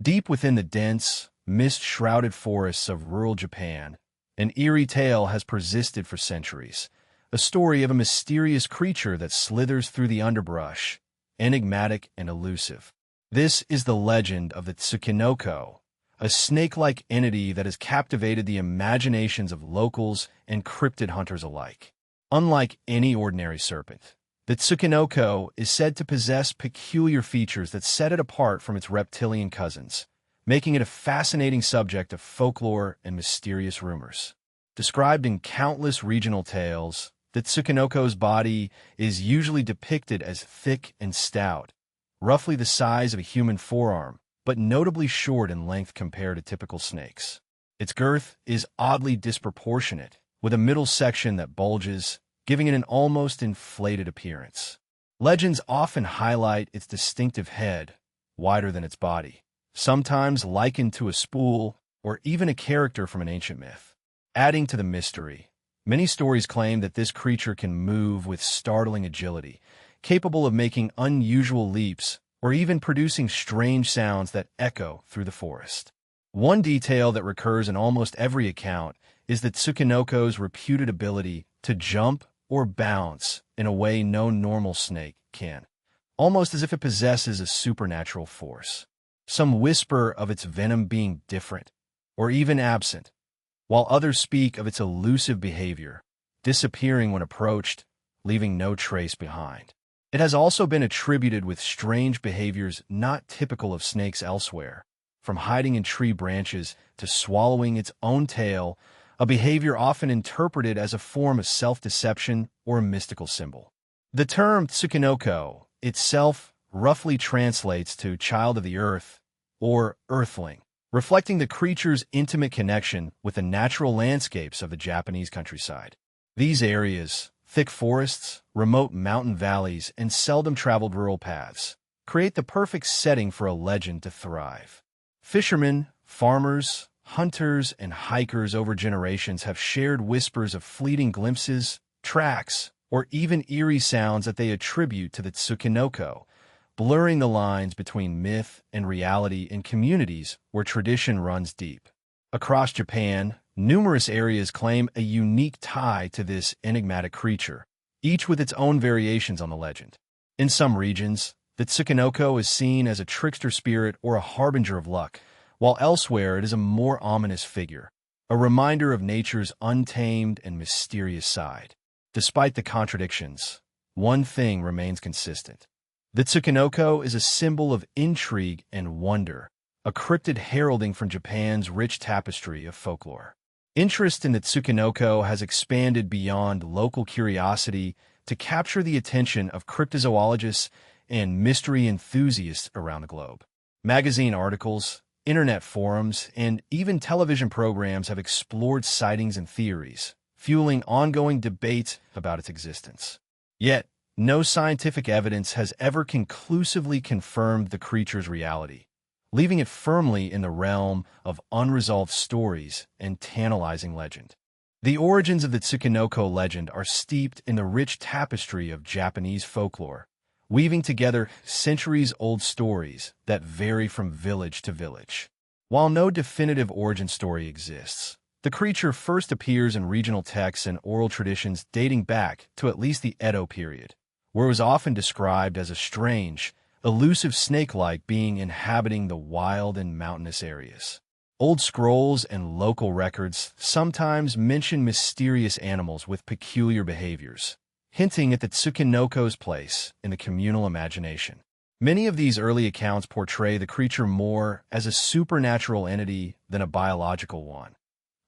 Deep within the dense, mist-shrouded forests of rural Japan, an eerie tale has persisted for centuries. A story of a mysterious creature that slithers through the underbrush, enigmatic and elusive. This is the legend of the Tsuchinoko, a snake-like entity that has captivated the imaginations of locals and cryptid hunters alike. Unlike any ordinary serpent, the Tsuchinoko is said to possess peculiar features that set it apart from its reptilian cousins, making it a fascinating subject of folklore and mysterious rumors. Described in countless regional tales, the Tsuchinoko's body is usually depicted as thick and stout, roughly the size of a human forearm, but notably short in length compared to typical snakes. Its girth is oddly disproportionate, with a middle section that bulges, giving it an almost inflated appearance. Legends often highlight its distinctive head, wider than its body, sometimes likened to a spool or even a character from an ancient myth. Adding to the mystery, many stories claim that this creature can move with startling agility, capable of making unusual leaps or even producing strange sounds that echo through the forest. One detail that recurs in almost every account is the Tsuchinoko's reputed ability to jump or bounce in a way no normal snake can, almost as if it possesses a supernatural force. Some whisper of its venom being different, or even absent, while others speak of its elusive behavior, disappearing when approached, leaving no trace behind. It has also been attributed with strange behaviors not typical of snakes elsewhere, from hiding in tree branches to swallowing its own tail, a behavior often interpreted as a form of self-deception or a mystical symbol. The term Tsuchinoko itself roughly translates to child of the earth or earthling, reflecting the creature's intimate connection with the natural landscapes of the Japanese countryside. These areas, thick forests, remote mountain valleys, and seldom-traveled rural paths, create the perfect setting for a legend to thrive. Fishermen, farmers, hunters, and hikers over generations have shared whispers of fleeting glimpses, tracks, or even eerie sounds that they attribute to the Tsuchinoko, blurring the lines between myth and reality in communities where tradition runs deep. Across Japan, numerous areas claim a unique tie to this enigmatic creature, each with its own variations on the legend. In some regions, the Tsuchinoko is seen as a trickster spirit or a harbinger of luck, while elsewhere it is a more ominous figure, a reminder of nature's untamed and mysterious side. Despite the contradictions, one thing remains consistent. The Tsuchinoko is a symbol of intrigue and wonder, a cryptid heralding from Japan's rich tapestry of folklore. Interest in the Tsuchinoko has expanded beyond local curiosity to capture the attention of cryptozoologists and mystery enthusiasts around the globe. Magazine articles, internet forums, and even television programs have explored sightings and theories, fueling ongoing debates about its existence. Yet, no scientific evidence has ever conclusively confirmed the creature's reality, leaving it firmly in the realm of unresolved stories and tantalizing legend. The origins of the Tsuchinoko legend are steeped in the rich tapestry of Japanese folklore, weaving together centuries-old stories that vary from village to village. While no definitive origin story exists, the creature first appears in regional texts and oral traditions dating back to at least the Edo period, where it was often described as a strange, elusive snake-like being inhabiting the wild and mountainous areas. Old scrolls and local records sometimes mention mysterious animals with peculiar behaviors, hinting at the Tsuchinoko's place in the communal imagination. Many of these early accounts portray the creature more as a supernatural entity than a biological one,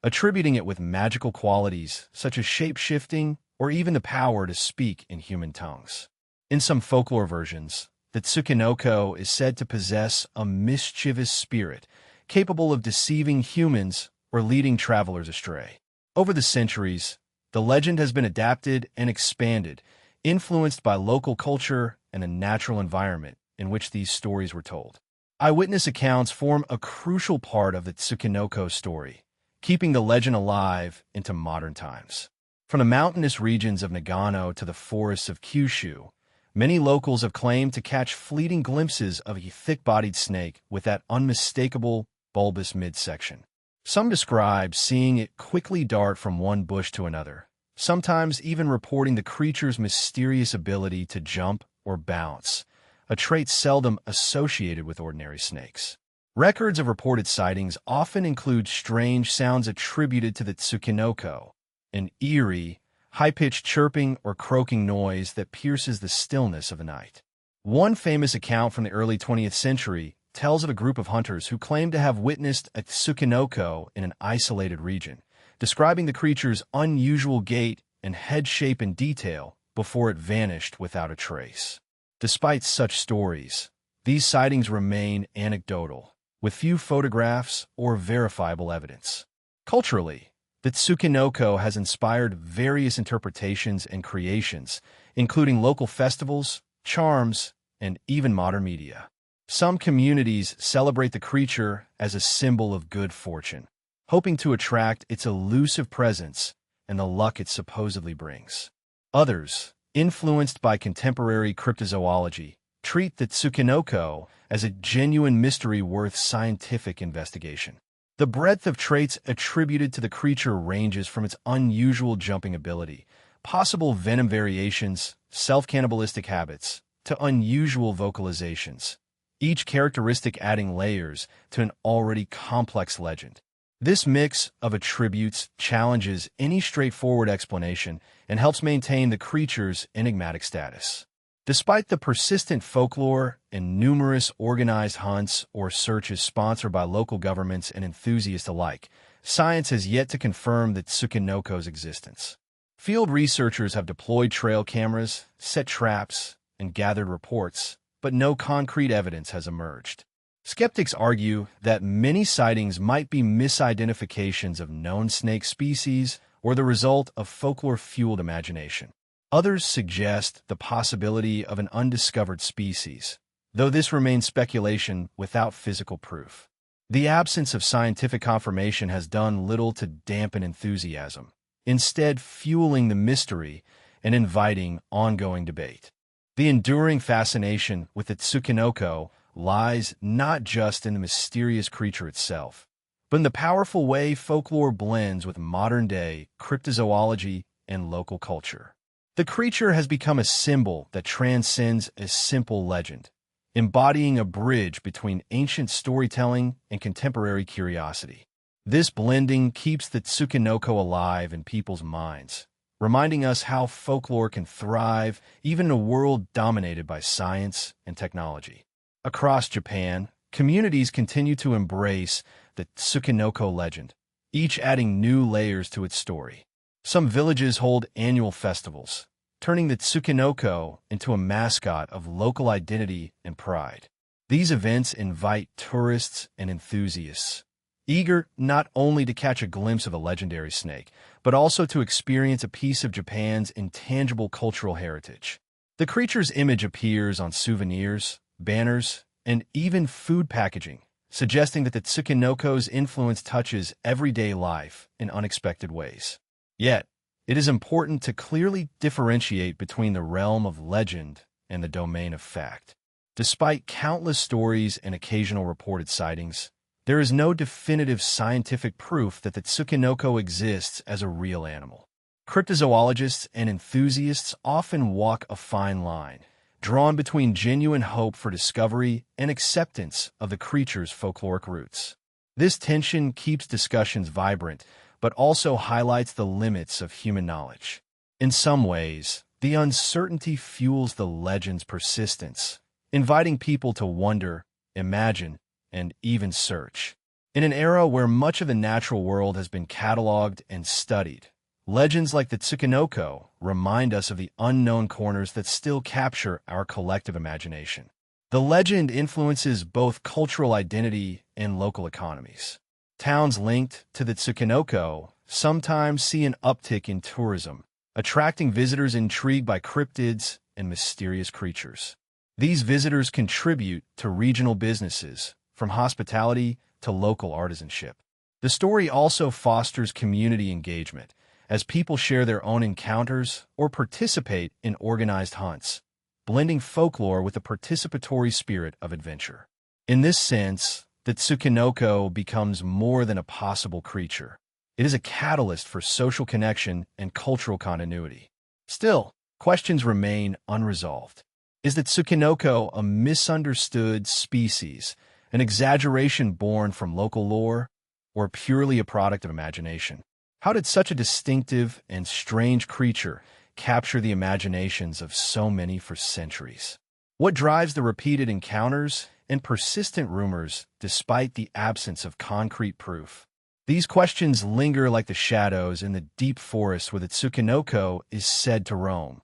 attributing it with magical qualities such as shape-shifting or even the power to speak in human tongues. In some folklore versions, the Tsuchinoko is said to possess a mischievous spirit capable of deceiving humans or leading travelers astray. Over the centuries, the legend has been adapted and expanded, influenced by local culture and the natural environment in which these stories were told. Eyewitness accounts form a crucial part of the Tsuchinoko story, keeping the legend alive into modern times. From the mountainous regions of Nagano to the forests of Kyushu, Many locals have claimed to catch fleeting glimpses of a thick-bodied snake with that unmistakable, bulbous midsection. Some describe seeing it quickly dart from one bush to another, sometimes even reporting the creature's mysterious ability to jump or bounce, a trait seldom associated with ordinary snakes. Records of reported sightings often include strange sounds attributed to the Tsuchinoko, an eerie, high-pitched chirping or croaking noise that pierces the stillness of the night. One famous account from the early 20th century tells of a group of hunters who claimed to have witnessed a Tsuchinoko in an isolated region, describing the creature's unusual gait and head shape in detail before it vanished without a trace. Despite such stories, these sightings remain anecdotal, with few photographs or verifiable evidence. Culturally, the Tsuchinoko has inspired various interpretations and creations, including local festivals, charms, and even modern media. Some communities celebrate the creature as a symbol of good fortune, hoping to attract its elusive presence and the luck it supposedly brings. Others, influenced by contemporary cryptozoology, treat the Tsuchinoko as a genuine mystery worth scientific investigation. The breadth of traits attributed to the creature ranges from its unusual jumping ability, possible venom variations, self-cannibalistic habits, to unusual vocalizations, each characteristic adding layers to an already complex legend. This mix of attributes challenges any straightforward explanation and helps maintain the creature's enigmatic status. Despite the persistent folklore and numerous organized hunts or searches sponsored by local governments and enthusiasts alike, science has yet to confirm the Tsuchinoko's existence. Field researchers have deployed trail cameras, set traps, and gathered reports, but no concrete evidence has emerged. Skeptics argue that many sightings might be misidentifications of known snake species or the result of folklore-fueled imagination. Others suggest the possibility of an undiscovered species, though this remains speculation without physical proof. The absence of scientific confirmation has done little to dampen enthusiasm, instead fueling the mystery and inviting ongoing debate. The enduring fascination with the Tsuchinoko lies not just in the mysterious creature itself, but in the powerful way folklore blends with modern-day cryptozoology and local culture. The creature has become a symbol that transcends a simple legend, embodying a bridge between ancient storytelling and contemporary curiosity. This blending keeps the Tsuchinoko alive in people's minds, reminding us how folklore can thrive even in a world dominated by science and technology. Across Japan, communities continue to embrace the Tsuchinoko legend, each adding new layers to its story. Some villages hold annual festivals, turning the Tsuchinoko into a mascot of local identity and pride. These events invite tourists and enthusiasts, eager not only to catch a glimpse of a legendary snake, but also to experience a piece of Japan's intangible cultural heritage. The creature's image appears on souvenirs, banners, and even food packaging, suggesting that the Tsuchinoko's influence touches everyday life in unexpected ways. Yet, it is important to clearly differentiate between the realm of legend and the domain of fact. Despite countless stories and occasional reported sightings, there is no definitive scientific proof that the Tsuchinoko exists as a real animal. Cryptozoologists and enthusiasts often walk a fine line, drawn between genuine hope for discovery and acceptance of the creature's folkloric roots. This tension keeps discussions vibrant, but also highlights the limits of human knowledge. In some ways, the uncertainty fuels the legend's persistence, inviting people to wonder, imagine, and even search. In an era where much of the natural world has been cataloged and studied, legends like the Tsuchinoko remind us of the unknown corners that still capture our collective imagination. The legend influences both cultural identity and local economies. Towns linked to the Tsuchinoko sometimes see an uptick in tourism, attracting visitors intrigued by cryptids and mysterious creatures. These visitors contribute to regional businesses, from hospitality to local artisanship. The story also fosters community engagement, as people share their own encounters or participate in organized hunts, blending folklore with a participatory spirit of adventure. In this sense, the Tsuchinoko becomes more than a possible creature. It is a catalyst for social connection and cultural continuity. Still, questions remain unresolved. Is the Tsuchinoko a misunderstood species, an exaggeration born from local lore, or purely a product of imagination? How did such a distinctive and strange creature capture the imaginations of so many for centuries? What drives the repeated encounters and persistent rumors despite the absence of concrete proof? These questions linger like the shadows in the deep forest where the Tsuchinoko is said to roam,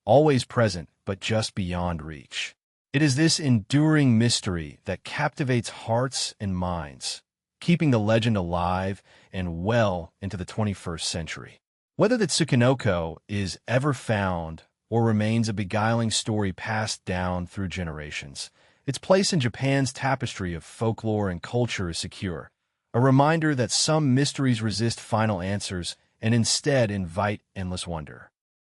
always present but just beyond reach. It is this enduring mystery that captivates hearts and minds, keeping the legend alive and well into the 21st century. Whether the Tsuchinoko is ever found or remains a beguiling story passed down through generations, its place in Japan's tapestry of folklore and culture is secure, a reminder that some mysteries resist final answers and instead invite endless wonder.